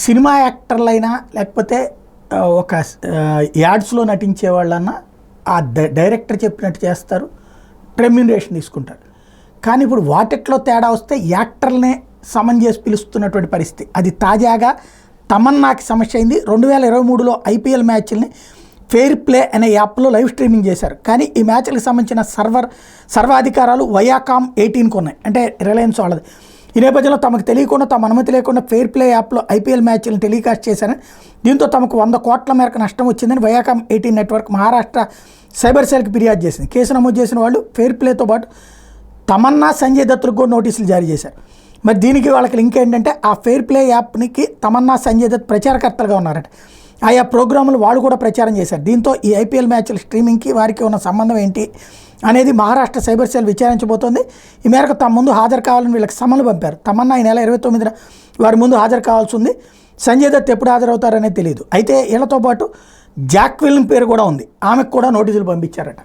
Cinema యాక్టర్లైనా లేకపోతే ఒక యాడ్స్లో నటించే వాళ్ళన్నా ఆ డైరెక్టర్ చెప్పినట్టు చేస్తారు, రెమ్యూనరేషన్ తీసుకుంటారు. కానీ ఇప్పుడు వాటిట్లో తేడా వస్తే యాక్టర్లనే సమన్ చేసి పిలుస్తున్నటువంటి పరిస్థితి. అది తాజాగా తమన్నాకి సమస్య అయింది. 2023లో ఐపీఎల్ మ్యాచ్ల్ని ఫెయిర్ ప్లే అనే యాప్లో లైవ్ స్ట్రీమింగ్ చేశారు. కానీ ఈ మ్యాచ్లకు సంబంధించిన సర్వాధికారాలు వయాకామ్ 18కు ఉన్నాయి, అంటే రిలయన్స్ వాళ్ళది. ఈ నేపథ్యంలో తమకు తెలియకుండా, తమ అనుమతి లేకుండా ఫెయిర్ ప్లే యాప్లో ఐపీఎల్ మ్యాచ్లను టెలికాస్ట్ చేశారని, దీంతో తమకు 100 కోట్ల మేరకు నష్టం వచ్చిందని వయాకామ్ 18 నెట్వర్క్ మహారాష్ట్ర సైబర్ సెల్కి ఫిర్యాదు చేసింది. కేసు నమోదు చేసిన వాళ్ళు ఫెయిర్ ప్లేతో పాటు తమన్నా, సంజయ్ దత్తులకు కూడా నోటీసులు జారీ చేశారు. మరి దీనికి వాళ్ళకి లింక్ ఏంటంటే ఆ ఫెయిర్ ప్లే యాప్నికి తమన్నా, సంజయ్ దత్ ప్రచారకర్తలుగా ఉన్నారట. ఆయా ప్రోగ్రాములు వాళ్ళు కూడా ప్రచారం చేశారు. దీంతో ఈ ఐపీఎల్ మ్యాచ్ల స్ట్రీమింగ్కి వారికి ఉన్న సంబంధం ఏంటి అనేది మహారాష్ట్ర సైబర్ సెల్ విచారించబోతోంది. ఈ మేరకు తమ ముందు హాజరు కావాలని వీళ్ళకి సమన్లు పంపారు. తమన్నా ఈ నెల 29న వారి ముందు హాజరు కావాల్సి ఉంది. సంజయ్ దత్ ఎప్పుడు హాజరవుతారనేది తెలియదు. అయితే వీళ్ళతో పాటు జాక్విలిన్ పేరు కూడా ఉంది, ఆమెకు కూడా నోటీసులు పంపించారట.